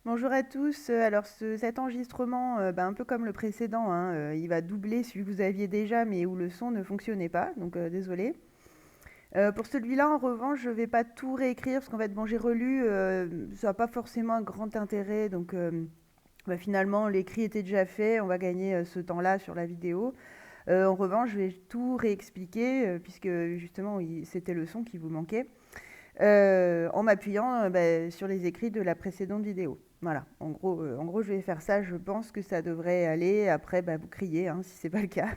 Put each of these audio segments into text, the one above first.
Bonjour à tous. Alors cet enregistrement, un peu comme le précédent, hein, il va doubler celui que vous aviez déjà, mais où le son ne fonctionnait pas, donc désolée. Pour celui-là, en revanche, je vais pas tout réécrire parce qu'en fait, bon, j'ai relu, ça n'a pas forcément un grand intérêt, donc finalement, l'écrit était déjà fait, on va gagner ce temps-là sur la vidéo. En revanche, je vais tout réexpliquer, puisque justement, c'était le son qui vous manquait. En m'appuyant sur les écrits de la précédente vidéo. Voilà, en gros, je vais faire ça. Je pense que ça devrait aller. Après, vous criez, hein, si c'est pas le cas.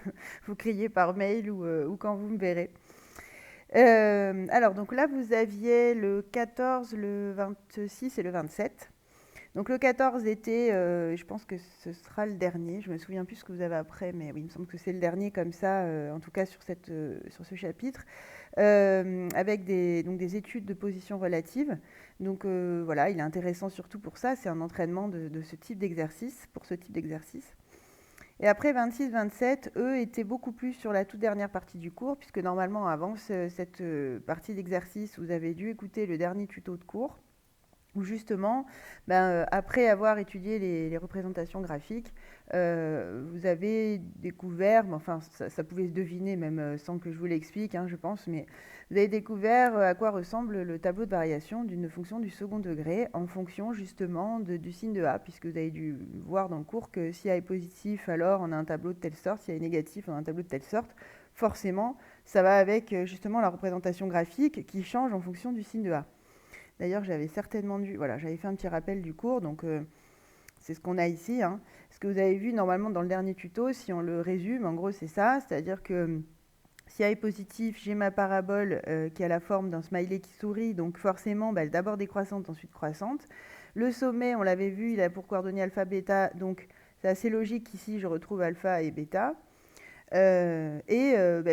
Vous criez par mail ou quand vous me verrez. Alors, donc là, vous aviez le 14, le 26 et le 27. Donc le 14 était, je pense que ce sera le dernier. Je me souviens plus ce que vous avez après, mais oui, il me semble que c'est le dernier comme ça, en tout cas sur ce chapitre. Avec donc des études de position relative. Donc voilà, il est intéressant surtout pour ça, c'est un entraînement de ce type d'exercice, pour ce type d'exercice. Et après 26-27, eux étaient beaucoup plus sur la toute dernière partie du cours, puisque normalement avant cette partie d'exercice, vous avez dû écouter le dernier tuto de cours où justement, après avoir étudié les représentations graphiques, vous avez découvert, enfin ça pouvait se deviner même sans que je vous l'explique, hein, je pense, mais vous avez découvert à quoi ressemble le tableau de variation d'une fonction du second degré en fonction justement du signe de A, puisque vous avez dû voir dans le cours que si A est positif, alors on a un tableau de telle sorte, si A est négatif, on a un tableau de telle sorte. Forcément, ça va avec justement la représentation graphique qui change en fonction du signe de A. D'ailleurs, j'avais certainement dû, voilà, j'avais fait un petit rappel du cours, donc c'est ce qu'on a ici, hein. Ce que vous avez vu normalement dans le dernier tuto, si on le résume, en gros c'est ça, c'est-à-dire que si A est positif, j'ai ma parabole qui a la forme d'un smiley qui sourit, donc forcément d'abord décroissante, ensuite croissante. Le sommet, on l'avait vu, il a pour coordonnées alpha, bêta, donc c'est assez logique qu'ici je retrouve alpha et bêta.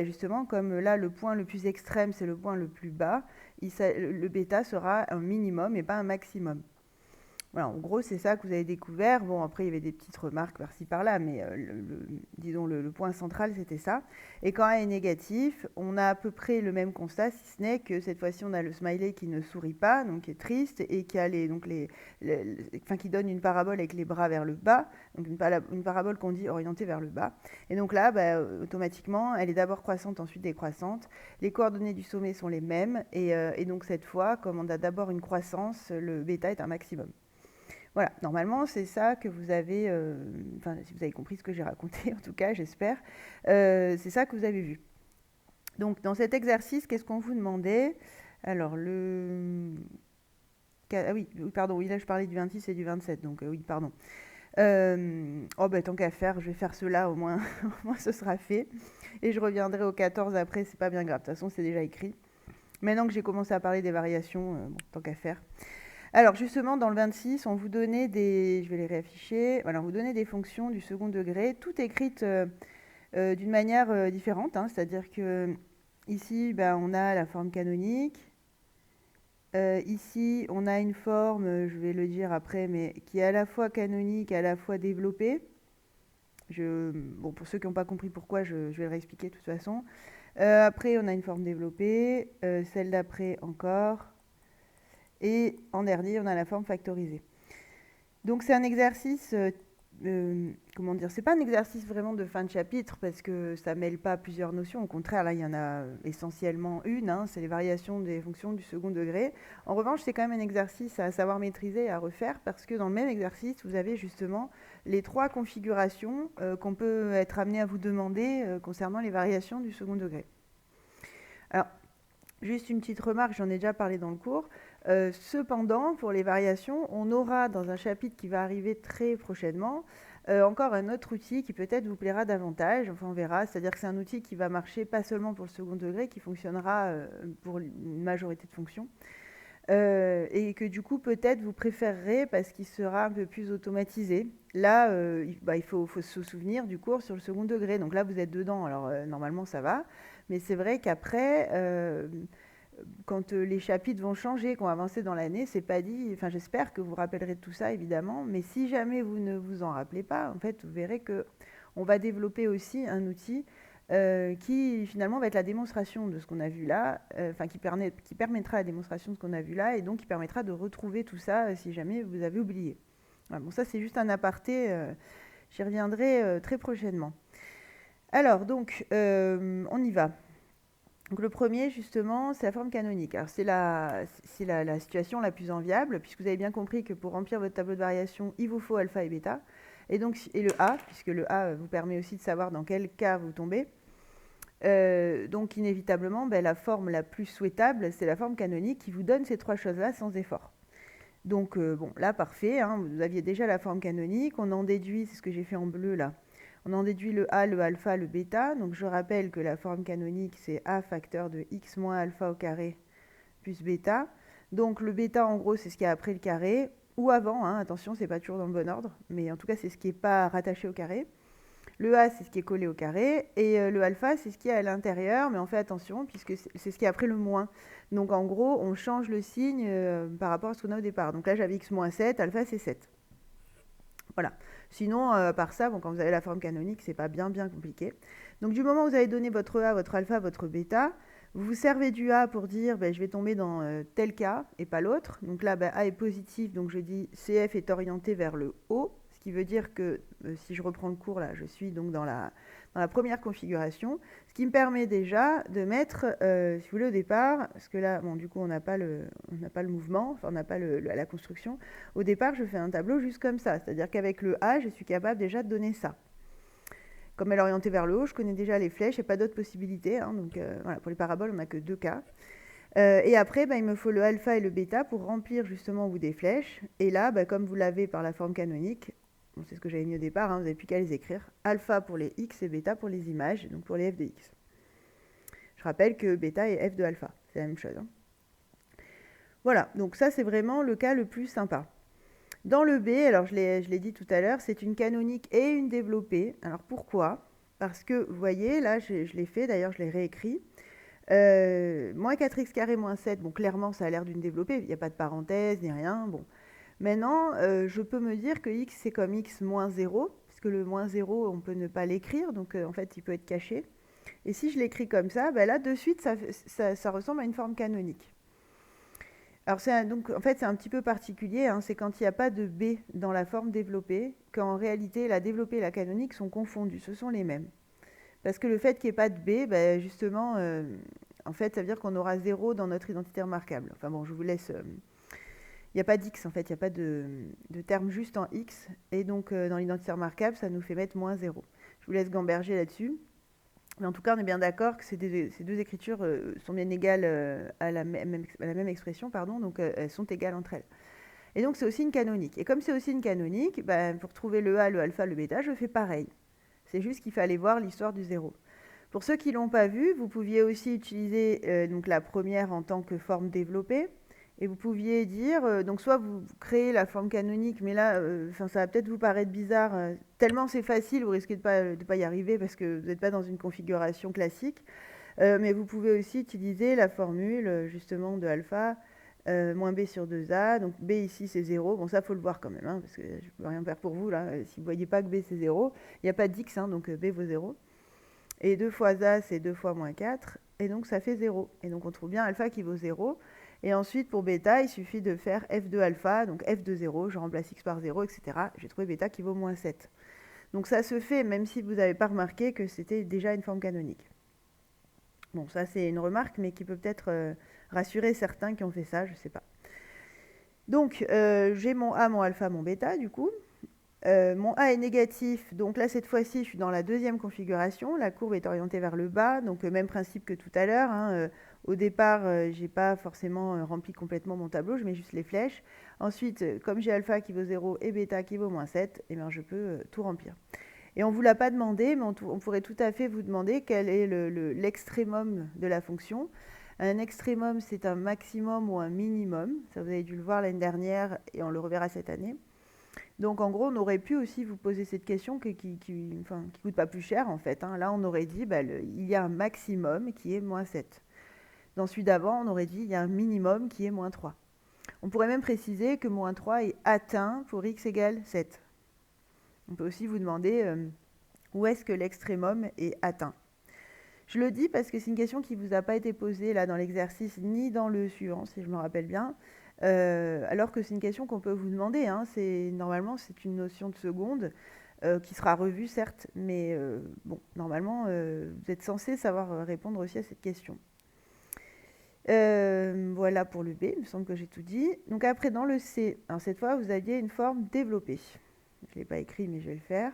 Justement, comme là, le point le plus extrême, c'est le point le plus bas, le bêta sera un minimum et pas un maximum. Voilà, en gros, c'est ça que vous avez découvert. Bon, après, il y avait des petites remarques par-ci par-là, mais disons le point central, c'était ça. Et quand A est négatif, on a à peu près le même constat, si ce n'est que cette fois-ci, on a le smiley qui ne sourit pas, donc qui est triste, et qui a qui donne une parabole avec les bras vers le bas, donc une parabole qu'on dit orientée vers le bas. Et donc là, automatiquement, elle est d'abord croissante, ensuite décroissante. Les coordonnées du sommet sont les mêmes, et donc cette fois, comme on a d'abord une croissance, le bêta est un maximum. Voilà, normalement, c'est ça que vous avez, enfin, si vous avez compris ce que j'ai raconté, en tout cas, j'espère, c'est ça que vous avez vu. Donc, dans cet exercice, qu'est-ce qu'on vous demandait? Alors, ah oui, pardon, oui, là, je parlais du 26 et du 27, donc oui, pardon. Tant qu'à faire, je vais faire cela, au moins, au moins ce sera fait. Et je reviendrai au 14 après, c'est pas bien grave, de toute façon, c'est déjà écrit. Maintenant que j'ai commencé à parler des variations, tant qu'à faire. Alors justement, dans le 26, on vous donnait des, je vais les réafficher, voilà, on vous donnait des fonctions du second degré, toutes écrites d'une manière différente, hein, c'est-à-dire que ici, on a la forme canonique, ici, on a une forme, je vais le dire après, mais qui est à la fois canonique, à la fois développée. Bon, pour ceux qui n'ont pas compris pourquoi, je vais le réexpliquer de toute façon. Après, on a une forme développée, celle d'après encore, et en dernier, on a la forme factorisée. Donc c'est un exercice, comment dire, c'est pas un exercice vraiment de fin de chapitre parce que ça mêle pas plusieurs notions. Au contraire, là, il y en a essentiellement une, hein, c'est les variations des fonctions du second degré. En revanche, c'est quand même un exercice à savoir maîtriser et à refaire parce que dans le même exercice, vous avez justement les trois configurations qu'on peut être amené à vous demander concernant les variations du second degré. Alors, juste une petite remarque, j'en ai déjà parlé dans le cours. Cependant, pour les variations, on aura dans un chapitre qui va arriver très prochainement encore un autre outil qui peut-être vous plaira davantage. Enfin, on verra. C'est-à-dire que c'est un outil qui va marcher pas seulement pour le second degré, qui fonctionnera pour une majorité de fonctions. Et que du coup, peut-être vous préférerez parce qu'il sera un peu plus automatisé. Là, il faut se souvenir du cours sur le second degré. Donc là, vous êtes dedans. Alors, normalement, ça va. Mais c'est vrai qu'après, quand les chapitres vont changer, qu'on va avancer dans l'année, c'est pas dit. Enfin, j'espère que vous vous rappellerez de tout ça, évidemment. Mais si jamais vous ne vous en rappelez pas, en fait, vous verrez que on va développer aussi un outil qui finalement va être la démonstration de ce qu'on a vu là, qui permettra la démonstration de ce qu'on a vu là, et donc qui permettra de retrouver tout ça si jamais vous avez oublié. Voilà, bon, ça, c'est juste un aparté. J'y reviendrai très prochainement. Alors, donc, on y va. Donc, le premier, justement, c'est la forme canonique. Alors, c'est la situation la plus enviable, puisque vous avez bien compris que pour remplir votre tableau de variation, il vous faut alpha et bêta. Et donc, et le A, puisque le A vous permet aussi de savoir dans quel cas vous tombez. Donc, inévitablement, la forme la plus souhaitable, c'est la forme canonique qui vous donne ces trois choses-là sans effort. Donc, bon, là, parfait, hein, vous aviez déjà la forme canonique. On en déduit, c'est ce que j'ai fait en bleu là, on en déduit le A, le alpha, le bêta. Donc, je rappelle que la forme canonique, c'est A facteur de x moins alpha au carré plus bêta. Donc, le bêta, en gros, c'est ce qu'il y a après le carré, ou avant, hein, attention, c'est pas toujours dans le bon ordre, mais en tout cas, c'est ce qui n'est pas rattaché au carré. Le A, c'est ce qui est collé au carré, et le alpha, c'est ce qui est à l'intérieur, mais on fait attention, puisque c'est ce qui est après le moins. Donc en gros, on change le signe par rapport à ce qu'on a au départ. Donc là, j'avais x moins 7, alpha, c'est 7. Voilà. Sinon, par ça, bon, quand vous avez la forme canonique, c'est pas bien compliqué. Donc du moment où vous avez donné votre A, votre alpha, votre bêta, vous vous servez du A pour dire je vais tomber dans tel cas et pas l'autre. Donc là, A est positif, donc je dis CF est orienté vers le haut, ce qui veut dire que si je reprends le cours là, je suis donc dans la première configuration, ce qui me permet déjà de mettre, si vous voulez au départ, parce que là, bon, du coup on n'a pas le mouvement, enfin on n'a pas la construction. Au départ, je fais un tableau juste comme ça, c'est-à-dire qu'avec le A, je suis capable déjà de donner ça. Comme elle est orientée vers le haut, je connais déjà les flèches, il n'y a pas d'autres possibilités. Hein, donc voilà, pour les paraboles, on n'a que 2 cas. Et après, il me faut le alpha et le bêta pour remplir justement au bout des flèches. Et là, comme vous l'avez par la forme canonique, bon, c'est ce que j'avais mis au départ, hein, vous n'avez plus qu'à les écrire. Alpha pour les x et bêta pour les images, donc pour les f de x. Je rappelle que bêta est f de alpha, c'est la même chose. Hein. Voilà, donc ça c'est vraiment le cas le plus sympa. Dans le B, alors je l'ai dit tout à l'heure, c'est une canonique et une développée. Alors pourquoi ? Parce que, vous voyez, là, je l'ai fait, d'ailleurs, je l'ai réécrit. Moins 4x carré moins 7, bon, clairement, ça a l'air d'une développée. Il n'y a pas de parenthèse, ni rien. Bon. Maintenant, je peux me dire que x, c'est comme x moins 0, puisque le moins 0, on peut ne pas l'écrire, donc en fait, il peut être caché. Et si je l'écris comme ça, là, de suite, ça ressemble à une forme canonique. Alors, donc, en fait, c'est un petit peu particulier, hein, c'est quand il n'y a pas de B dans la forme développée, qu'en réalité, la développée et la canonique sont confondues, ce sont les mêmes. Parce que le fait qu'il n'y ait pas de B, justement, en fait, ça veut dire qu'on aura 0 dans notre identité remarquable. Enfin bon, je vous laisse... Il n'y a pas d'x, en fait, il n'y a pas de terme juste en x, et donc dans l'identité remarquable, ça nous fait mettre moins 0. Je vous laisse gamberger là-dessus. Mais en tout cas, on est bien d'accord que ces deux écritures sont bien égales à la même expression, pardon, donc elles sont égales entre elles. Et donc, c'est aussi une canonique. Et comme c'est aussi une canonique, pour trouver le A, le alpha, le bêta, je fais pareil. C'est juste qu'il fallait voir l'histoire du 0. Pour ceux qui ne l'ont pas vu, vous pouviez aussi utiliser donc la première en tant que forme développée. Et vous pouviez dire, donc soit vous créez la forme canonique, mais là, ça va peut-être vous paraître bizarre, tellement c'est facile, vous risquez de pas y arriver parce que vous n'êtes pas dans une configuration classique. Mais vous pouvez aussi utiliser la formule justement de alpha moins b sur 2a. Donc b ici c'est 0. Bon, ça il faut le voir quand même, hein, parce que je ne peux rien faire pour vous là. Si vous ne voyez pas que b c'est 0, il n'y a pas d'x, hein, donc b vaut 0. Et 2 fois a c'est 2 fois moins 4. Et donc ça fait 0. Et donc on trouve bien alpha qui vaut 0. Et ensuite, pour bêta, il suffit de faire f de alpha, donc f de 0, je remplace x par 0, etc. J'ai trouvé bêta qui vaut moins 7. Donc ça se fait même si vous n'avez pas remarqué que c'était déjà une forme canonique. Bon, ça c'est une remarque, mais qui peut peut-être rassurer certains qui ont fait ça, je ne sais pas. Donc, j'ai mon A, mon alpha, mon bêta, du coup. Mon A est négatif, donc là cette fois-ci je suis dans la deuxième configuration, la courbe est orientée vers le bas, donc même principe que tout à l'heure, hein, au départ j'ai pas forcément rempli complètement mon tableau, je mets juste les flèches, ensuite comme j'ai alpha qui vaut 0 et bêta qui vaut moins 7, et bien je peux tout remplir. Et on ne vous l'a pas demandé, mais on pourrait tout à fait vous demander quel est l'extrémum de la fonction. Un extrémum c'est un maximum ou un minimum, ça vous avez dû le voir l'année dernière et on le reverra cette année. Donc en gros, on aurait pu aussi vous poser cette question qui coûte pas plus cher en fait. Hein. Là, on aurait dit, il y a un maximum qui est moins 7. Dans celui d'avant, on aurait dit, il y a un minimum qui est moins 3. On pourrait même préciser que moins 3 est atteint pour x égale 7. On peut aussi vous demander où est-ce que l'extrémum est atteint. Je le dis parce que c'est une question qui ne vous a pas été posée là dans l'exercice ni dans le suivant, si je me rappelle bien. alors que c'est une question qu'on peut vous demander, hein. Normalement, c'est une notion de seconde qui sera revue, certes, mais bon, normalement, vous êtes censé savoir répondre aussi à cette question. Voilà pour le B, il me semble que j'ai tout dit. Donc après, dans le C, alors cette fois, vous aviez une forme développée. Je ne l'ai pas écrit, mais je vais le faire.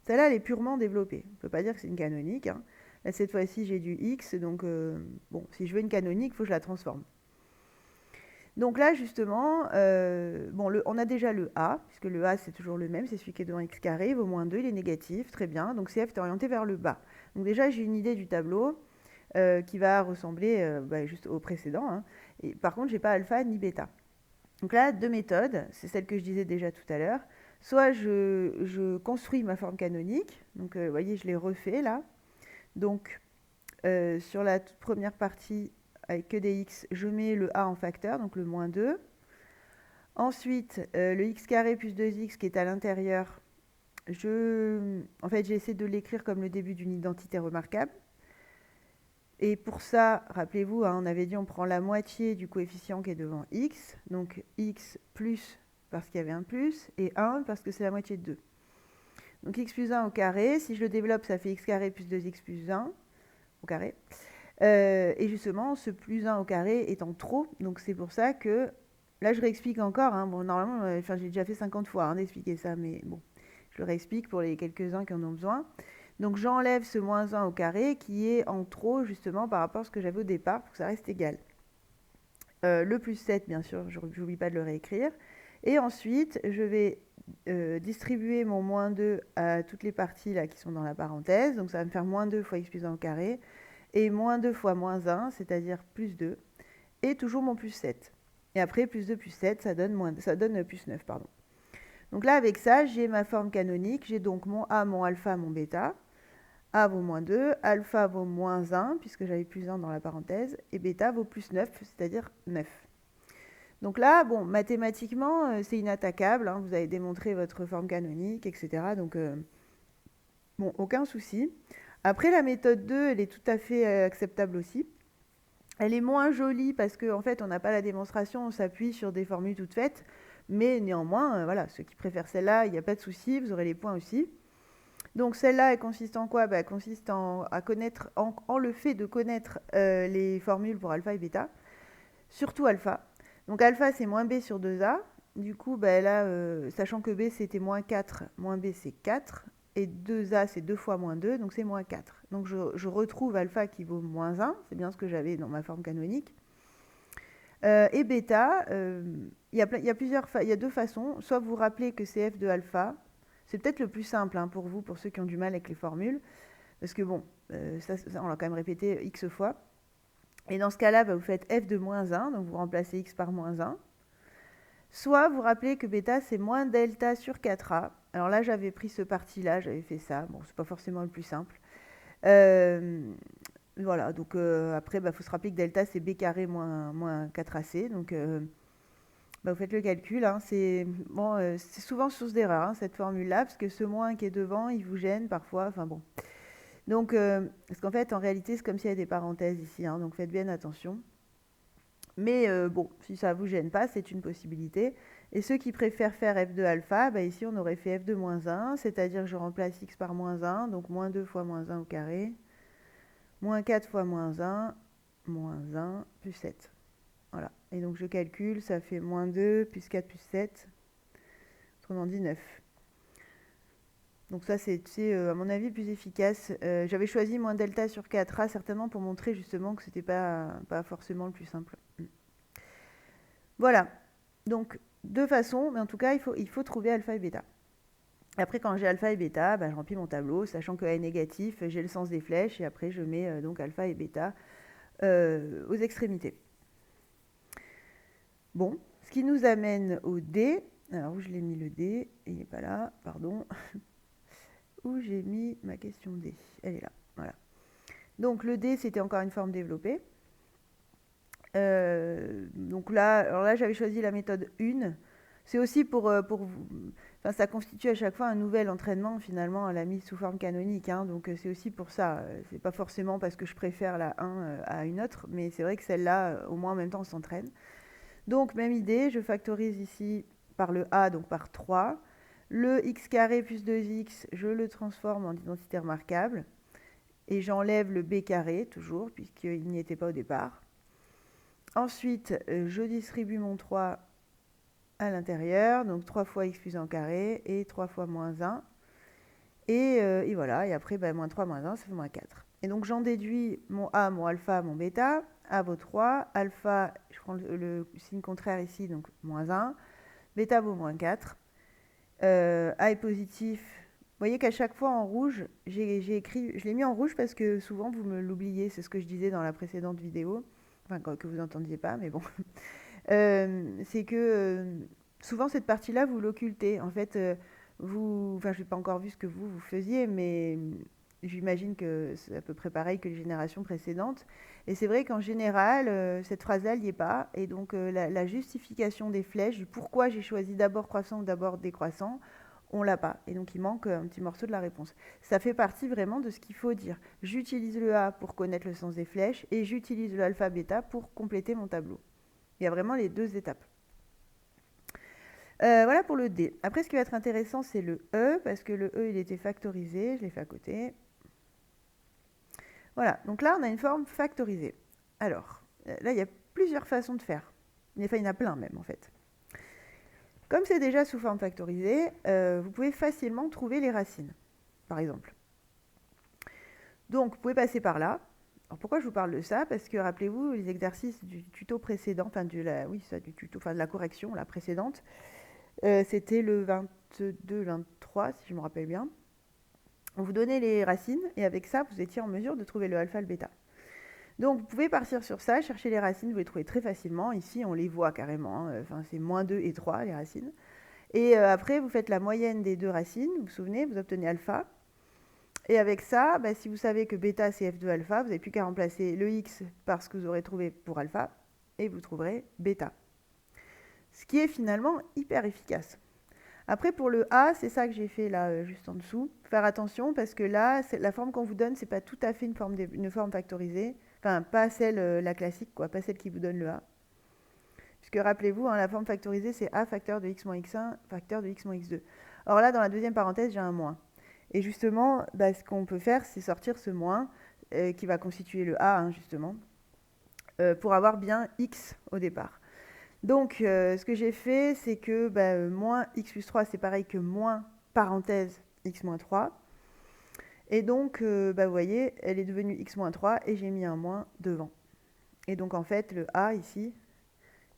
Celle-là, elle est purement développée. On ne peut pas dire que c'est une canonique, hein. Là, cette fois-ci, j'ai du X, donc bon, si je veux une canonique, il faut que je la transforme. Donc là, justement, bon, on a déjà le A, puisque le A, c'est toujours le même, c'est celui qui est devant x carré, il vaut moins 2, il est négatif, très bien. Donc CF est orienté vers le bas. Donc déjà, j'ai une idée du tableau qui va ressembler juste au précédent, hein. Et, par contre, je n'ai pas alpha ni bêta. Donc là, deux méthodes, c'est celle que je disais déjà tout à l'heure. Soit je construis ma forme canonique, donc vous voyez, je l'ai refait là. Donc sur la toute première partie, avec que des x, je mets le a en facteur, donc le moins 2. Ensuite, le x carré plus 2x qui est à l'intérieur, en fait, j'ai essayé de l'écrire comme le début d'une identité remarquable. Et pour ça, rappelez-vous, hein, on avait dit on prend la moitié du coefficient qui est devant x, donc x plus parce qu'il y avait un plus, et 1 parce que c'est la moitié de 2. Donc x plus 1 au carré, si je le développe, ça fait x carré plus 2x plus 1 au carré. Et justement, ce plus 1 au carré étant trop, donc c'est pour ça que, là je réexplique encore, hein, bon, normalement, j'ai déjà fait 50 fois hein, d'expliquer ça, mais bon, je le réexplique pour les quelques-uns qui en ont besoin. Donc j'enlève ce moins 1 au carré qui est en trop justement par rapport à ce que j'avais au départ pour que ça reste égal. Le plus 7, bien sûr, je n'oublie pas de le réécrire. Et ensuite, je vais distribuer mon moins 2 à toutes les parties là, qui sont dans la parenthèse. Donc ça va me faire moins 2 fois x plus 1 au carré. Et moins 2 fois moins 1, c'est-à-dire plus 2. Et toujours mon plus 7. Et après, plus 2 plus 7, ça donne plus 9. Pardon. Donc là, avec ça, j'ai ma forme canonique. J'ai donc mon A, mon alpha, mon bêta. A vaut moins 2, alpha vaut moins 1, puisque j'avais plus 1 dans la parenthèse, et bêta vaut plus 9, c'est-à-dire 9. Donc là, bon, mathématiquement, c'est inattaquable, hein, vous avez démontré votre forme canonique, etc. Donc, bon, aucun souci. Après, la méthode 2, elle est tout à fait acceptable aussi. Elle est moins jolie parce qu'en fait, on n'a pas la démonstration, on s'appuie sur des formules toutes faites, mais néanmoins, voilà, ceux qui préfèrent celle-là, il n'y a pas de souci, vous aurez les points aussi. Donc celle-là, elle consiste en quoi? Elle consiste en le fait de connaître les formules pour alpha et bêta, surtout alpha. Donc alpha, c'est moins b sur 2a. Du coup, là, sachant que b, c'était moins 4, moins b, c'est 4. Et 2a, c'est 2 fois moins 2, donc c'est moins 4. Donc je retrouve alpha qui vaut moins 1, c'est bien ce que j'avais dans ma forme canonique. Et bêta, il y a deux façons. Soit vous vous rappelez que c'est f de alpha. C'est peut-être le plus simple hein, pour vous, pour ceux qui ont du mal avec les formules. Parce que bon, ça, on l'a quand même répété x fois. Et dans ce cas-là, vous faites f de moins 1, donc vous remplacez x par moins 1. Soit vous rappelez que bêta, c'est moins delta sur 4a. Alors là, j'avais pris ce parti-là, j'avais fait ça. Bon, c'est pas forcément le plus simple. Voilà, donc après, faut se rappeler que delta, c'est b carré moins 4ac. Donc, vous faites le calcul. Hein, c'est souvent source d'erreur, hein, cette formule-là, parce que ce moins qui est devant, il vous gêne parfois. Enfin bon. Donc, parce qu'en fait, en réalité, c'est comme s'il y avait des parenthèses ici. Hein, donc, faites bien attention. Mais bon, si ça ne vous gêne pas, c'est une possibilité. Et ceux qui préfèrent faire f de alpha, ici, on aurait fait f de moins 1, c'est-à-dire que je remplace x par moins 1, donc moins 2 fois moins 1 au carré, moins 4 fois moins 1 plus 7. Voilà. Et donc je calcule, ça fait moins 2 plus 4 plus 7, autrement dit 9. Donc ça, c'est à mon avis plus efficace. J'avais choisi moins delta sur 4a, certainement pour montrer justement que ce n'était pas forcément le plus simple. Voilà. Donc, deux façons, mais en tout cas, il faut trouver alpha et bêta. Après, quand j'ai alpha et bêta, je remplis mon tableau, sachant que A est négatif, j'ai le sens des flèches, et après, je mets donc alpha et bêta aux extrémités. Bon, ce qui nous amène au D. Alors, où je l'ai mis le D? Il n'est pas là, pardon. Où j'ai mis ma question D? Elle est là, voilà. Donc, le D, c'était encore une forme développée. Donc là, j'avais choisi la méthode 1. C'est aussi pour vous... Enfin, ça constitue à chaque fois un nouvel entraînement, finalement, à la mise sous forme canonique. Hein, donc, c'est aussi pour ça. C'est pas forcément parce que je préfère la 1 à une autre, mais c'est vrai que celle-là, au moins, en même temps, on s'entraîne. Donc, même idée, je factorise ici par le a, donc par 3. Le x carré plus 2x, je le transforme en identité remarquable. Et j'enlève le b carré, toujours, puisqu'il n'y était pas au départ. Ensuite, je distribue mon 3 à l'intérieur, donc 3 fois x plus 1 au carré, et 3 fois moins 1. Et voilà, et après, moins 3, moins 1, ça fait moins 4. Et donc, j'en déduis mon a, mon alpha, mon bêta. A vaut 3, alpha, je prends le signe contraire ici, donc moins 1. Bêta vaut moins 4. A est positif. Vous voyez qu'à chaque fois en rouge, j'ai écrit, je l'ai mis en rouge parce que souvent vous me l'oubliez, c'est ce que je disais dans la précédente vidéo, enfin que vous n'entendiez pas, mais bon. C'est que souvent cette partie-là, vous l'occultez. En fait, enfin je n'ai pas encore vu ce que vous faisiez, mais j'imagine que c'est à peu près pareil que les générations précédentes. Et c'est vrai qu'en général, cette phrase-là, elle n'y est pas. Et donc, la justification des flèches, du pourquoi j'ai choisi d'abord croissant ou d'abord décroissant, on l'a pas. Et donc, il manque un petit morceau de la réponse. Ça fait partie vraiment de ce qu'il faut dire. J'utilise le A pour connaître le sens des flèches et j'utilise le alpha bêta pour compléter mon tableau. Il y a vraiment les deux étapes. Voilà pour le D. Après, ce qui va être intéressant, c'est le E, parce que le E, il était factorisé. Je l'ai fait à côté. Voilà, donc là, on a une forme factorisée. Alors, là, il y a plusieurs façons de faire. Enfin, il y en a plein même, en fait. Comme c'est déjà sous forme factorisée, vous pouvez facilement trouver les racines, par exemple. Donc, vous pouvez passer par là. Alors, pourquoi je vous parle de ça? Parce que, rappelez-vous, les exercices du tuto précédent, enfin, du tuto, enfin, de la correction, la précédente, c'était le 22-23, si je me rappelle bien. On vous donnait les racines, et avec ça, vous étiez en mesure de trouver le alpha et le bêta. Donc, vous pouvez partir sur ça, chercher les racines, vous les trouvez très facilement. Ici, on les voit carrément. Enfin, c'est moins 2 et 3, les racines. Et après, vous faites la moyenne des deux racines. Vous vous souvenez, vous obtenez alpha. Et avec ça, si vous savez que bêta, c'est f de alpha, vous n'avez plus qu'à remplacer le x par ce que vous aurez trouvé pour alpha, et vous trouverez bêta. Ce qui est finalement hyper efficace. Après, pour le A, c'est ça que j'ai fait là, juste en dessous. Faire attention, parce que là, la forme qu'on vous donne, c'est pas tout à fait une forme factorisée. Enfin, pas celle, la classique, quoi, pas celle qui vous donne le A. Puisque rappelez-vous, la forme factorisée, c'est A facteur de x moins x1, facteur de x moins x2. Or là, dans la deuxième parenthèse, j'ai un moins. Et justement, ce qu'on peut faire, c'est sortir ce moins, qui va constituer le A, justement, pour avoir bien x au départ. Donc, ce que j'ai fait, c'est que moins x plus 3, c'est pareil que moins parenthèse x moins 3. Et donc, vous voyez, elle est devenue x moins 3 et j'ai mis un moins devant. Et donc, en fait, le A ici,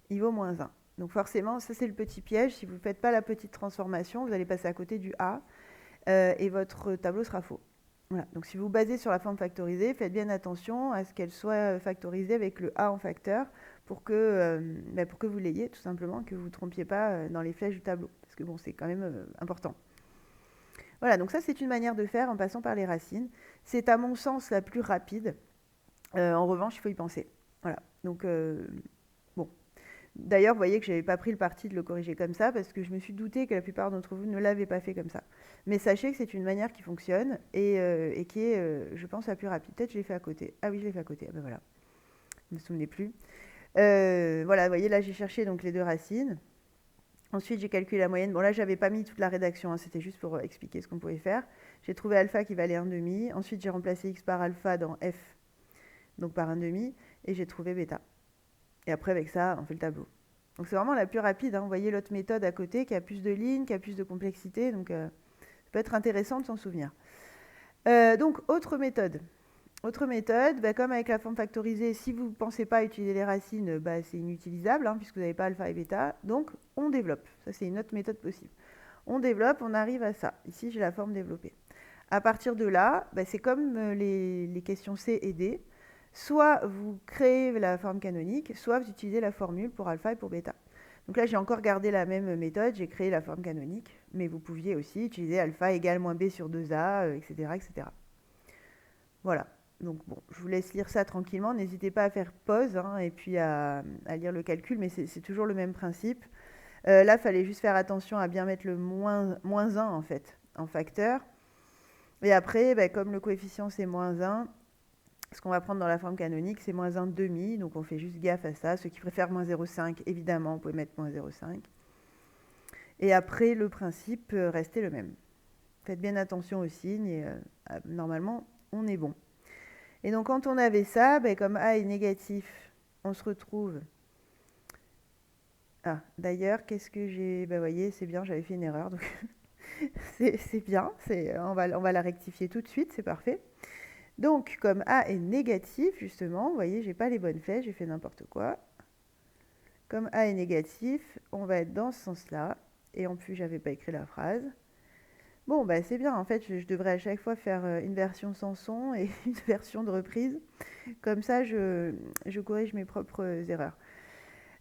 il vaut moins 1. Donc, forcément, ça, c'est le petit piège. Si vous ne faites pas la petite transformation, vous allez passer à côté du A et votre tableau sera faux. Voilà. Donc, si vous vous basez sur la forme factorisée, faites bien attention à ce qu'elle soit factorisée avec le A en facteur pour que vous l'ayez, tout simplement, que vous ne vous trompiez pas dans les flèches du tableau. Parce que bon, c'est quand même important. Voilà, donc ça, c'est une manière de faire en passant par les racines. C'est à mon sens la plus rapide. En revanche, il faut y penser. Voilà, donc bon. D'ailleurs, vous voyez que je n'avais pas pris le parti de le corriger comme ça parce que je me suis doutée que la plupart d'entre vous ne l'avaient pas fait comme ça. Mais sachez que c'est une manière qui fonctionne et qui est, je pense, la plus rapide. Peut-être que je l'ai fait à côté. Ah oui, je l'ai fait à côté. Ah ben voilà, je ne me souvenais plus. Voilà, vous voyez, là, j'ai cherché donc les deux racines. Ensuite, j'ai calculé la moyenne. Bon, là, je n'avais pas mis toute la rédaction. C'était juste pour expliquer ce qu'on pouvait faire. J'ai trouvé alpha qui valait 1,5. Ensuite, j'ai remplacé x par alpha dans f, donc par 1,5. Et j'ai trouvé bêta. Et après, avec ça, on fait le tableau. Donc, c'est vraiment la plus rapide. Vous voyez l'autre méthode à côté qui a plus de lignes, qui a plus de complexité. Donc, ça peut être intéressant de s'en souvenir. Donc, autre méthode. Comme avec la forme factorisée, si vous ne pensez pas utiliser les racines, c'est inutilisable, puisque vous n'avez pas alpha et bêta. Donc, on développe. Ça, c'est une autre méthode possible. On développe, on arrive à ça. Ici, j'ai la forme développée. À partir de là, c'est comme les questions C et D. Soit vous créez la forme canonique, soit vous utilisez la formule pour alpha et pour bêta. Donc là, j'ai encore gardé la même méthode, j'ai créé la forme canonique, mais vous pouviez aussi utiliser alpha égale moins b sur 2a, etc., etc. Voilà. Donc bon, je vous laisse lire ça tranquillement. N'hésitez pas à faire pause et puis à lire le calcul, mais c'est toujours le même principe. Là, il fallait juste faire attention à bien mettre le moins 1 en fait, en facteur. Et après, comme le coefficient c'est moins 1, Ce qu'on va prendre dans la forme canonique, c'est moins 1 demi, donc on fait juste gaffe à ça. Ceux qui préfèrent moins 0,5, évidemment, vous pouvez mettre moins 0,5. Et après, le principe peut rester le même. Faites bien attention aux signes et normalement, on est bon. Et donc, quand on avait ça, comme A est négatif, on se retrouve... Ah, d'ailleurs, qu'est-ce que j'ai... Vous voyez, c'est bien, j'avais fait une erreur, donc c'est bien. On va la rectifier tout de suite, c'est parfait. Donc, comme A est négatif, justement, vous voyez, j'ai pas les bonnes flèches, j'ai fait n'importe quoi. Comme A est négatif, on va être dans ce sens-là. Et en plus, j'avais pas écrit la phrase. Bon, c'est bien. En fait, je devrais à chaque fois faire une version sans son et une version de reprise. Comme ça, je corrige mes propres erreurs.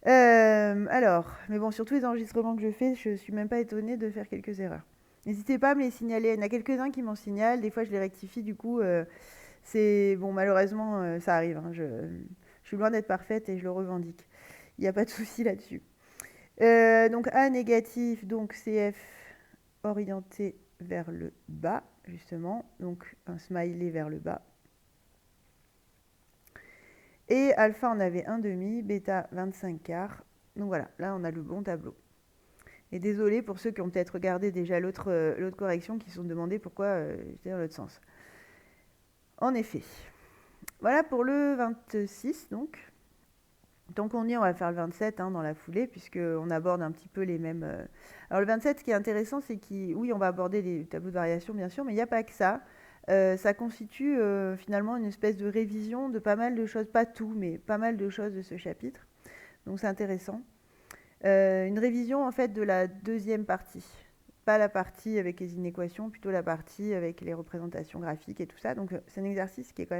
Alors, mais bon, sur tous les enregistrements que je fais, je suis même pas étonnée de faire quelques erreurs. N'hésitez pas à me les signaler. Il y en a quelques-uns qui m'en signalent. Des fois, je les rectifie. Du coup, c'est bon, malheureusement, ça arrive. Hein. Je suis loin d'être parfaite et je le revendique. Il n'y a pas de souci là-dessus. Donc A négatif, donc CF orienté vers le bas, justement. Donc un smiley vers le bas. Et alpha, on avait 1 demi, bêta 25 quarts. Donc voilà, là on a le bon tableau. Et désolé pour ceux qui ont peut-être regardé déjà l'autre correction, qui se sont demandé pourquoi j'étais dans l'autre sens. En effet. Voilà pour le 26 donc. Tant qu'on y est, on va faire le 27 dans la foulée, puisqu'on aborde un petit peu les mêmes... Alors le 27, ce qui est intéressant, c'est oui, on va aborder les tableaux de variation, bien sûr, mais il n'y a pas que ça. Ça constitue finalement une espèce de révision de pas mal de choses, pas tout, mais pas mal de choses de ce chapitre. Donc c'est intéressant. Une révision en fait de la deuxième partie. Pas la partie avec les inéquations, plutôt la partie avec les représentations graphiques et tout ça. Donc c'est un exercice qui est quand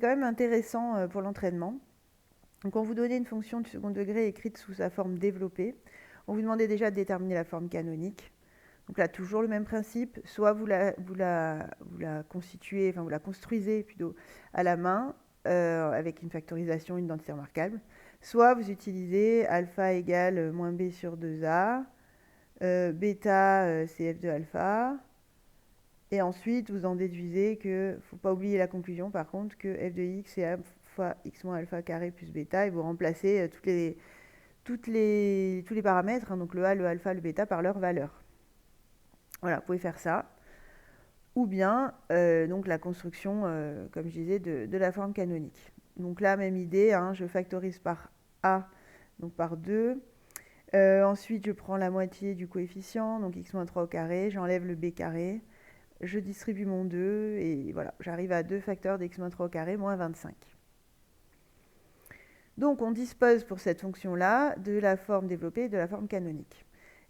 même intéressant pour l'entraînement. Donc on vous donnait une fonction du second degré écrite sous sa forme développée. On vous demandait déjà de déterminer la forme canonique. Donc là, toujours le même principe. Soit vous la constituez, enfin vous la construisez plutôt à la main, avec une factorisation, une identité remarquable. Soit vous utilisez alpha égale moins b sur 2a, bêta c'est f de alpha. Et ensuite, vous en déduisez que, faut pas oublier la conclusion par contre, que f de x c'est a fois x moins alpha carré plus bêta, et vous remplacez tous les paramètres, donc le a, le alpha, le bêta, par leur valeur. Voilà, vous pouvez faire ça. Ou bien, donc la construction, comme je disais, de la forme canonique. Donc là, même idée, je factorise par a, donc par 2. Ensuite, je prends la moitié du coefficient, donc x moins 3 au carré, j'enlève le b carré, je distribue mon 2, et voilà, j'arrive à 2 facteurs d'x moins 3 au carré moins 25. Donc on dispose pour cette fonction-là de la forme développée et de la forme canonique.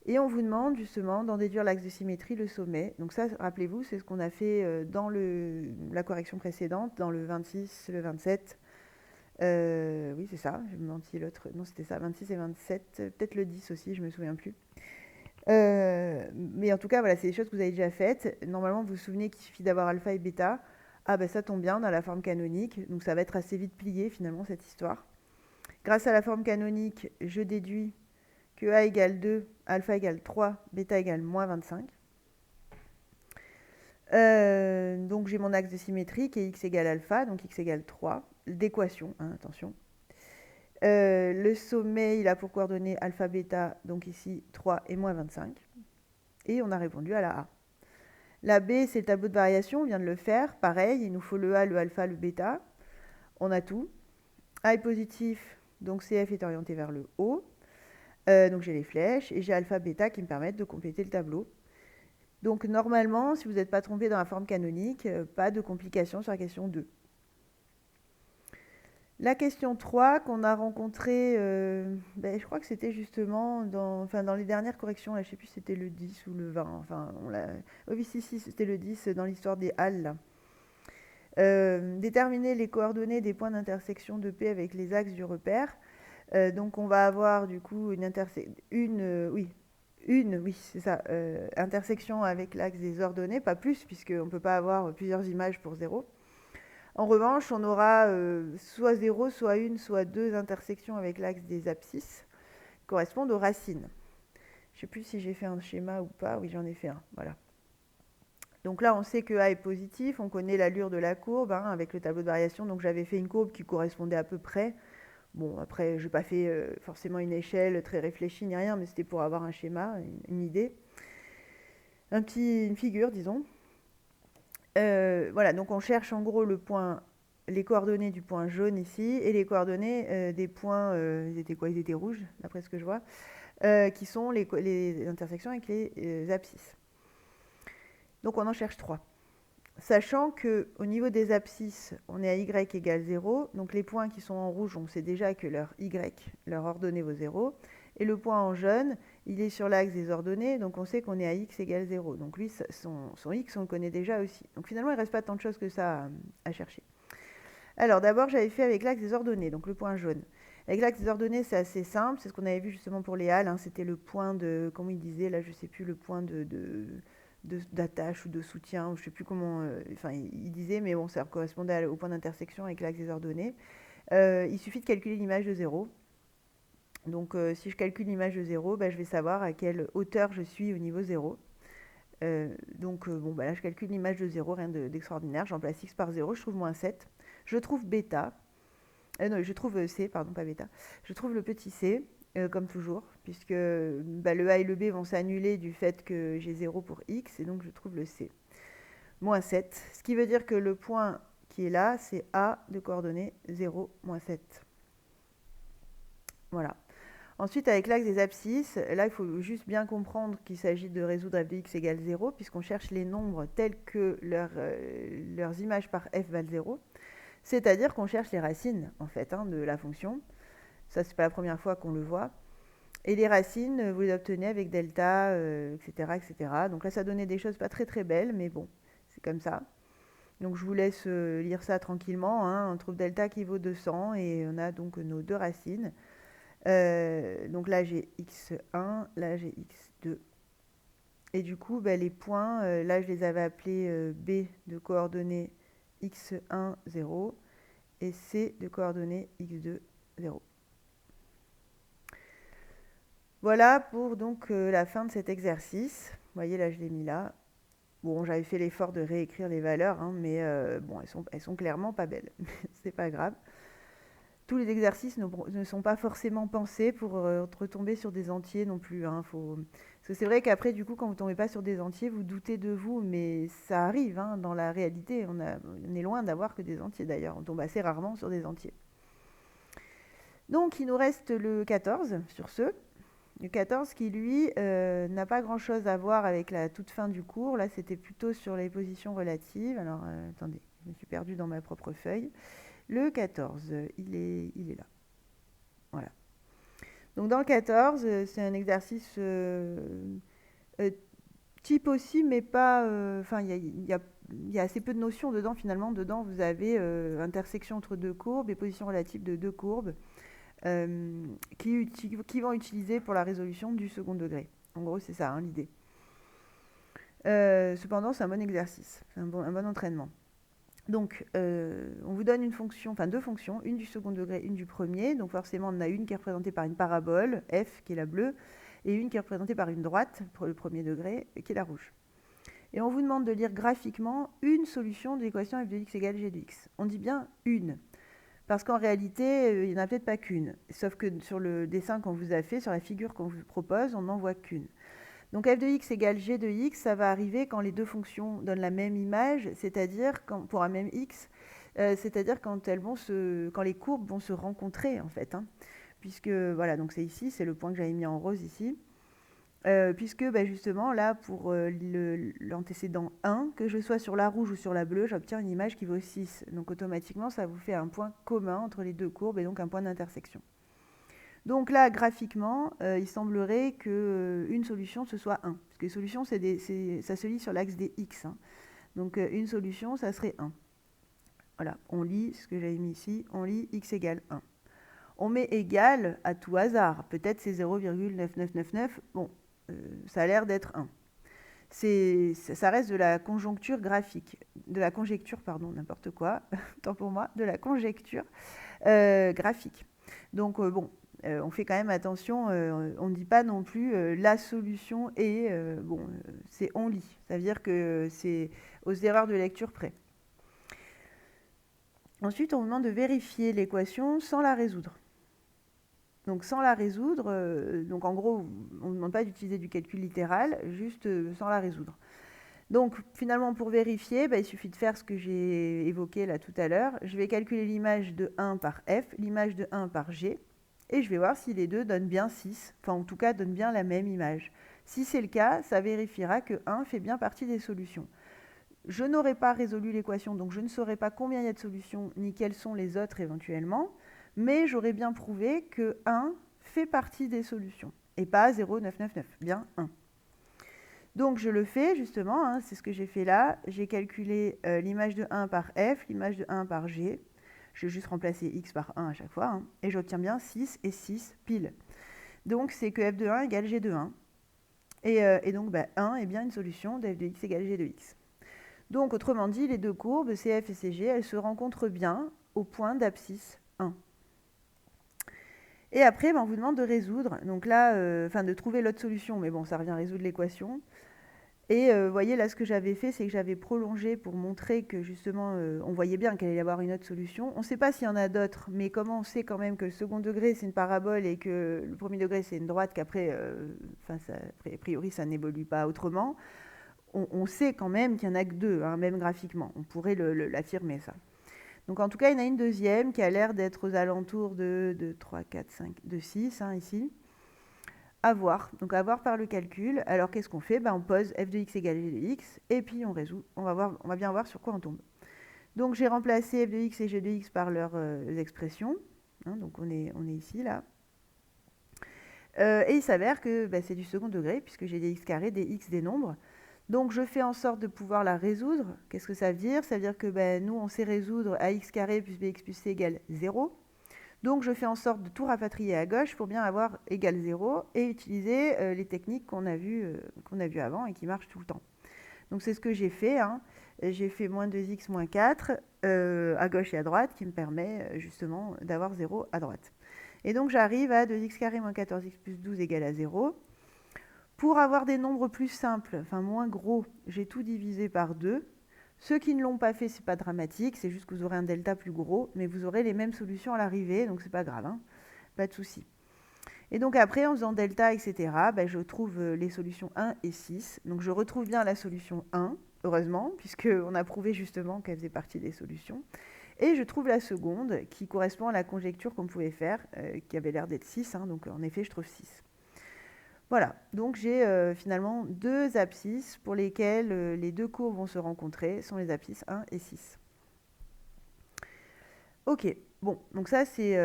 Et on vous demande justement d'en déduire l'axe de symétrie, le sommet. Donc ça, rappelez-vous, c'est ce qu'on a fait dans la correction précédente, dans le 26, le 27. Oui, c'est ça, j'ai menti l'autre. Non, c'était ça, 26 et 27, peut-être le 10 aussi, je ne me souviens plus. Mais en tout cas, voilà, c'est des choses que vous avez déjà faites. Normalement, vous vous souvenez qu'il suffit d'avoir alpha et bêta. Ah ça tombe bien, dans la forme canonique. Donc ça va être assez vite plié finalement, cette histoire. Grâce à la forme canonique, je déduis que a égale 2, alpha égale 3, bêta égale moins 25. Donc j'ai mon axe de symétrie qui est x égale alpha, donc x égale 3. D'équation, attention. Le sommet, il a pour coordonnées alpha, bêta, donc ici 3 et moins 25. Et on a répondu à la A. La B, c'est le tableau de variation, on vient de le faire. Pareil, il nous faut le A, le alpha, le bêta. On a tout. A est positif, donc CF est orienté vers le haut. Donc j'ai les flèches et j'ai alpha, bêta qui me permettent de compléter le tableau. Donc normalement, si vous n'êtes pas trompé dans la forme canonique, pas de complications sur la question 2. La question 3 qu'on a rencontrée, je crois que c'était justement dans les dernières corrections, là, je ne sais plus si c'était le 10 ou le 20. Enfin, oui, si, c'était le 10 dans l'histoire des halles. Déterminer les coordonnées des points d'intersection de P avec les axes du repère. Donc on va avoir du coup intersection avec l'axe des ordonnées, pas plus, puisqu'on ne peut pas avoir plusieurs images pour 0. En revanche, on aura soit 0, soit 1, soit 2 intersections avec l'axe des abscisses, qui correspondent aux racines. Je ne sais plus si j'ai fait un schéma ou pas. Oui, j'en ai fait un. Voilà. Donc là, on sait que A est positif, on connaît l'allure de la courbe hein, avec le tableau de variation. Donc j'avais fait une courbe qui correspondait à peu près. Bon, après, je n'ai pas fait forcément une échelle très réfléchie ni rien, mais c'était pour avoir un schéma, une idée. Une figure, disons. Voilà, donc on cherche en gros les coordonnées du point jaune ici et les coordonnées des points, ils étaient quoi? Ils étaient rouges, d'après ce que je vois, qui sont les intersections avec les abscisses. Donc on en cherche 3. Sachant qu'au niveau des abscisses, on est à y égale 0. Donc les points qui sont en rouge, on sait déjà que leur y, leur ordonnée vaut 0. Et le point en jaune, il est sur l'axe des ordonnées, donc on sait qu'on est à x égale 0. Donc lui, son x, on le connaît déjà aussi. Donc finalement, il ne reste pas tant de choses que ça à chercher. Alors d'abord, j'avais fait avec l'axe des ordonnées, donc le point jaune. Avec l'axe des ordonnées, c'est assez simple. C'est ce qu'on avait vu justement pour les halles. Hein. C'était le point de, comment il disait, là je ne sais plus, le point d'attache ou de soutien, ou je ne sais plus comment, enfin il disait, mais bon, ça correspondait au point d'intersection avec l'axe des ordonnées. Il suffit de calculer l'image de 0. Donc si je calcule l'image de 0, je vais savoir à quelle hauteur je suis au niveau 0. Bon, là je calcule l'image de 0, rien d'extraordinaire. J'emplace x par 0, je trouve moins 7. Je trouve bêta. Non, je trouve c, pardon, pas bêta. Je trouve le petit c, comme toujours, puisque le a et le b vont s'annuler du fait que j'ai 0 pour x, et donc je trouve le c. Moins 7, ce qui veut dire que le point qui est là, c'est a de coordonnées 0, moins 7. Voilà. Ensuite, avec l'axe des abscisses, là, il faut juste bien comprendre qu'il s'agit de résoudre f de x égale 0, puisqu'on cherche les nombres tels que leurs images par f valent 0. C'est-à-dire qu'on cherche les racines, en fait, de la fonction. Ça, c'est pas la première fois qu'on le voit. Et les racines, vous les obtenez avec delta, etc., etc. Donc là, ça donnait des choses pas très très belles, mais bon, c'est comme ça. Donc je vous laisse lire ça tranquillement. On trouve delta qui vaut 200 et on a donc nos deux racines. Donc là, j'ai x1, là, j'ai x2. Et du coup, les points, là, je les avais appelés b de coordonnées x1, 0 et c de coordonnées x2, 0. Voilà pour donc la fin de cet exercice. Vous voyez, là, je l'ai mis là. Bon, j'avais fait l'effort de réécrire les valeurs, mais bon, elles sont clairement pas belles. C'est pas grave. Tous les exercices ne sont pas forcément pensés pour retomber sur des entiers non plus. Parce que c'est vrai qu'après, du coup, quand vous ne tombez pas sur des entiers, vous doutez de vous, mais ça arrive dans la réalité. On est loin d'avoir que des entiers d'ailleurs. On tombe assez rarement sur des entiers. Donc, il nous reste le 14 sur ce. Le 14 qui, lui, n'a pas grand-chose à voir avec la toute fin du cours. Là, c'était plutôt sur les positions relatives. Alors, attendez, je me suis perdue dans ma propre feuille. Le 14, il est là. Voilà. Donc, dans le 14, c'est un exercice type aussi, mais pas... Enfin, il y a assez peu de notions dedans, finalement. Dedans, vous avez intersection entre deux courbes et position relative de deux courbes. Qui vont utiliser pour la résolution du second degré. En gros, c'est ça l'idée. Cependant, c'est un bon exercice, c'est un bon entraînement. Donc, on vous donne une fonction, enfin deux fonctions, une du second degré, une du premier. Donc forcément, on en a une qui est représentée par une parabole, f, qui est la bleue, et une qui est représentée par une droite, pour le premier degré, qui est la rouge. Et on vous demande de lire graphiquement une solution de l'équation f de x égale g de x. On dit bien une. Parce qu'en réalité, il n'y en a peut-être pas qu'une. Sauf que sur le dessin qu'on vous a fait, sur la figure qu'on vous propose, on n'en voit qu'une. Donc f de x égale g de x, ça va arriver quand les deux fonctions donnent la même image, c'est-à-dire pour un même x, c'est-à-dire quand les courbes vont se rencontrer en fait. Puisque voilà, donc c'est ici, c'est le point que j'avais mis en rose ici. Puisque justement là pour l'antécédent 1, que je sois sur la rouge ou sur la bleue, j'obtiens une image qui vaut 6. Donc automatiquement ça vous fait un point commun entre les deux courbes et donc un point d'intersection. Donc là graphiquement il semblerait qu'une solution ce soit 1. Parce que les solutions ça se lit sur l'axe des x. Donc une solution ça serait 1. Voilà, on lit ce que j'avais mis ici, on lit x égale 1. On met égal à tout hasard, peut-être c'est 0,9999, bon, ça a l'air d'être 1. Ça reste de la conjoncture graphique, de la conjecture, pardon, n'importe quoi, tant pour moi, de la conjecture graphique. Donc bon, on fait quand même attention, on ne dit pas non plus, la solution est, c'est on lit. Ça veut dire que c'est aux erreurs de lecture près. Ensuite, on vous demande de vérifier l'équation sans la résoudre. Donc sans la résoudre, donc en gros, on ne demande pas d'utiliser du calcul littéral, juste sans la résoudre. Donc finalement, pour vérifier, il suffit de faire ce que j'ai évoqué là tout à l'heure. Je vais calculer l'image de 1 par f, l'image de 1 par g, et je vais voir si les deux donnent bien 6, enfin en tout cas donnent bien la même image. Si c'est le cas, ça vérifiera que 1 fait bien partie des solutions. Je n'aurai pas résolu l'équation, donc je ne saurai pas combien il y a de solutions, ni quelles sont les autres éventuellement, mais j'aurai bien prouvé que 1 fait partie des solutions, et pas 0,999, bien 1. Donc je le fais justement, hein, c'est ce que j'ai fait là. J'ai calculé l'image de 1 par f, l'image de 1 par g. Je vais juste remplacer x par 1 à chaque fois, hein, et j'obtiens bien 6 et 6 pile. Donc c'est que f de 1 égale g de 1. Et donc 1 est bien une solution de f de x égale g de x. Donc autrement dit, les deux courbes, CF et CG, elles se rencontrent bien au point d'abscisse 1. Et après, on vous demande de résoudre. Donc là, de trouver l'autre solution, mais bon, ça revient à résoudre l'équation. Et vous voyez, là, ce que j'avais fait, c'est que j'avais prolongé pour montrer que, justement, on voyait bien qu'il allait y avoir une autre solution. On ne sait pas s'il y en a d'autres, mais comment on sait quand même que le second degré, c'est une parabole et que le premier degré, c'est une droite, qu'après, a priori, ça n'évolue pas autrement. On sait quand même qu'il n'y en a que deux, hein, même graphiquement. On pourrait l'affirmer, ça. Donc, en tout cas, il y en a une deuxième qui a l'air d'être aux alentours de 3, 4, 5, de 6, hein, ici. À voir, donc à voir par le calcul. Alors qu'est-ce qu'on fait? On pose f de x égale g de x, et puis on résout. On va bien voir sur quoi on tombe. Donc j'ai remplacé f de x et g de x par leurs expressions. Hein, donc on est ici, là. Et il s'avère que c'est du second degré, puisque j'ai des x carrés, des x des nombres. Donc je fais en sorte de pouvoir la résoudre. Qu'est-ce que ça veut dire? Ça veut dire que nous, on sait résoudre à x carré plus bx plus c égale 0. Donc je fais en sorte de tout rapatrier à gauche pour bien avoir égal 0 et utiliser les techniques qu'on a vues avant et qui marchent tout le temps. Donc c'est ce que j'ai fait. Hein. J'ai fait moins 2x moins 4 à gauche et à droite qui me permet justement d'avoir 0 à droite. Et donc j'arrive à 2x carré moins 14x plus 12 égale à 0. Pour avoir des nombres plus simples, enfin moins gros, j'ai tout divisé par 2. Ceux qui ne l'ont pas fait, c'est pas dramatique, c'est juste que vous aurez un delta plus gros, mais vous aurez les mêmes solutions à l'arrivée, donc c'est pas grave, hein, pas de souci. Et donc après, en faisant delta, etc., je trouve les solutions 1 et 6. Donc je retrouve bien la solution 1, heureusement, puisqu'on a prouvé justement qu'elle faisait partie des solutions. Et je trouve la seconde, qui correspond à la conjecture qu'on pouvait faire, qui avait l'air d'être 6, hein, donc en effet, je trouve 6. Voilà, donc j'ai finalement deux abscisses pour lesquelles les deux courbes vont se rencontrer, sont les abscisses 1 et 6. Ok, bon, donc ça c'est...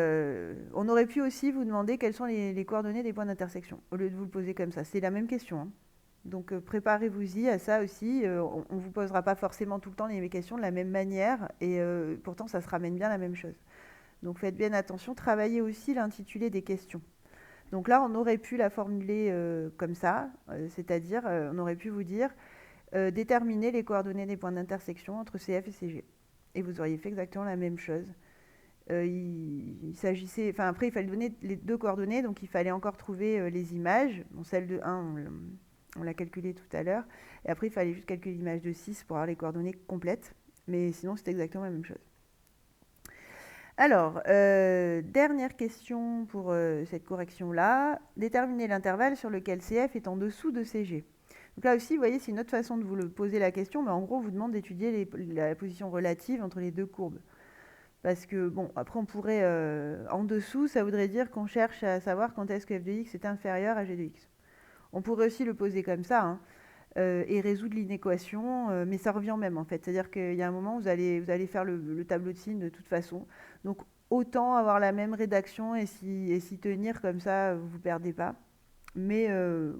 on aurait pu aussi vous demander quelles sont les coordonnées des points d'intersection, au lieu de vous le poser comme ça. C'est la même question. Hein. Donc préparez-vous-y à ça aussi. On ne vous posera pas forcément tout le temps les mêmes questions de la même manière, et pourtant ça se ramène bien à la même chose. Donc faites bien attention, travaillez aussi l'intitulé des questions. Donc là, on aurait pu la formuler comme ça, c'est-à-dire, on aurait pu vous dire déterminer les coordonnées des points d'intersection entre CF et CG. Et vous auriez fait exactement la même chose. Il s'agissait, enfin après, il fallait donner les deux coordonnées, donc il fallait encore trouver les images. Bon, celle de 1, on l'a calculée tout à l'heure. Et après, il fallait juste calculer l'image de 6 pour avoir les coordonnées complètes. Mais sinon, c'était exactement la même chose. Alors, dernière question pour cette correction-là. Déterminer l'intervalle sur lequel CF est en dessous de CG. Donc là aussi, vous voyez, c'est une autre façon de vous le poser la question, mais en gros, on vous demande d'étudier la position relative entre les deux courbes. Parce que, bon, après, on pourrait... en dessous, ça voudrait dire qu'on cherche à savoir quand est-ce que f de x est inférieur à g de x. On pourrait aussi le poser comme ça, hein, et résoudre l'inéquation, mais ça revient au même en fait. C'est-à-dire qu'il y a un moment où vous allez faire le tableau de signes de toute façon. Donc autant avoir la même rédaction et s'y tenir comme ça, vous ne vous perdez pas. Mais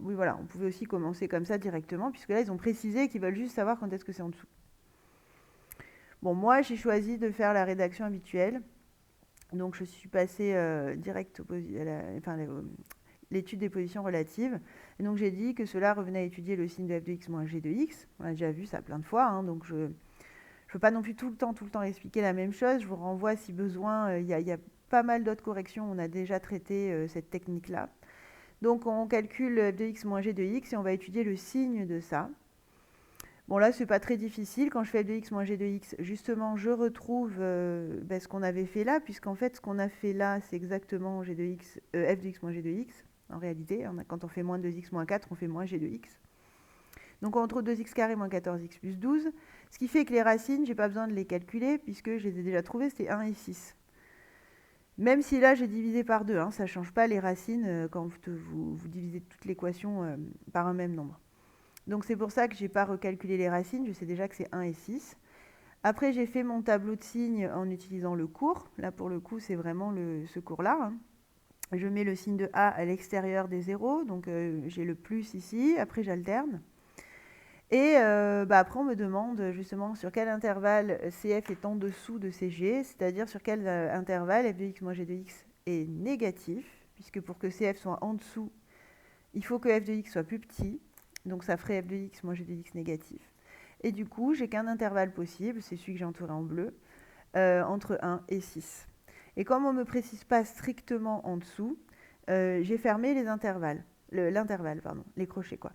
oui, voilà, on pouvait aussi commencer comme ça directement, puisque là, ils ont précisé qu'ils veulent juste savoir quand est-ce que c'est en dessous. Bon, moi, j'ai choisi de faire la rédaction habituelle. Donc je suis passée direct l'étude des positions relatives. Et donc j'ai dit que cela revenait à étudier le signe de f de x moins g de x. On a déjà vu ça plein de fois, hein, donc je ne veux pas non plus tout le temps expliquer la même chose. Je vous renvoie si besoin, il y a pas mal d'autres corrections, on a déjà traité cette technique-là. Donc on calcule f de x moins g de x et on va étudier le signe de ça. Bon là, c'est pas très difficile. Quand je fais f de x moins g de x, justement, je retrouve ce qu'on avait fait là, puisqu'en fait, ce qu'on a fait là, c'est exactement g de x, f de x moins g de x. En réalité, quand on fait moins 2x moins 4, on fait moins g de x. Donc on retrouve 2x carré moins 14x plus 12. Ce qui fait que les racines, j'ai pas besoin de les calculer, puisque je les ai déjà trouvées, c'était 1 et 6. Même si là, j'ai divisé par 2, ça ne change pas les racines quand vous divisez toute l'équation par un même nombre. Donc c'est pour ça que je n'ai pas recalculé les racines, je sais déjà que c'est 1 et 6. Après, j'ai fait mon tableau de signes en utilisant le cours. Là, pour le coup, c'est vraiment ce cours-là. Je mets le signe de A à l'extérieur des zéros, donc j'ai le plus ici, après j'alterne. Et après, on me demande justement sur quel intervalle CF est en dessous de CG, c'est-à-dire sur quel intervalle f de x moins g de x est négatif, puisque pour que CF soit en dessous, il faut que f de x soit plus petit, donc ça ferait f de x moins g de x négatif. Et du coup, j'ai qu'un intervalle possible, c'est celui que j'ai entouré en bleu, entre 1 et 6. Et comme on ne me précise pas strictement en dessous, j'ai fermé les intervalles, les crochets quoi.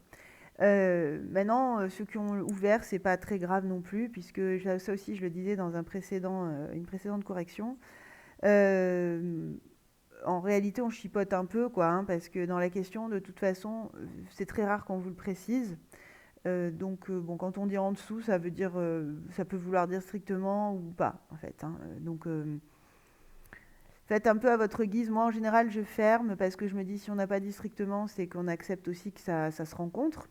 Maintenant, ceux qui ont ouvert, c'est pas très grave non plus, puisque ça aussi, je le disais dans une précédente correction. En réalité, on chipote un peu, quoi, parce que dans la question, de toute façon, c'est très rare qu'on vous le précise. Donc, quand on dit en dessous, ça veut dire, ça peut vouloir dire strictement ou pas, en fait. Donc, faites un peu à votre guise. Moi, en général, je ferme parce que je me dis, si on n'a pas dit strictement, c'est qu'on accepte aussi que ça se rencontre.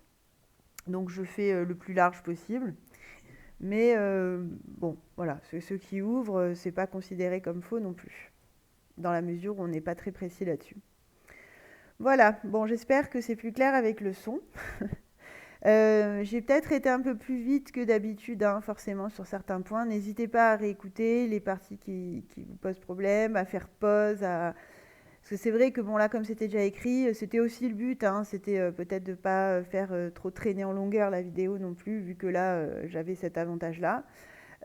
Donc je fais le plus large possible. Mais bon, voilà, ceux qui ouvrent, c'est pas considéré comme faux non plus, dans la mesure où on n'est pas très précis là-dessus. Voilà, bon, j'espère que c'est plus clair avec le son. J'ai peut-être été un peu plus vite que d'habitude, forcément, sur certains points. N'hésitez pas à réécouter les parties qui vous posent problème, à faire pause, parce que c'est vrai que bon là comme c'était déjà écrit, c'était aussi le but, c'était peut-être de ne pas faire trop traîner en longueur la vidéo non plus, vu que là j'avais cet avantage-là.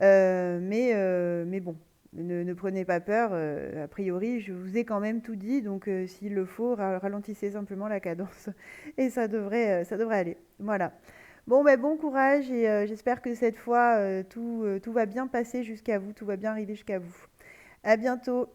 Mais bon, ne prenez pas peur, a priori je vous ai quand même tout dit, donc s'il le faut, ralentissez simplement la cadence et ça devrait aller. Voilà. Bon, bon courage et j'espère que cette fois tout va bien passer jusqu'à vous, tout va bien arriver jusqu'à vous. À bientôt.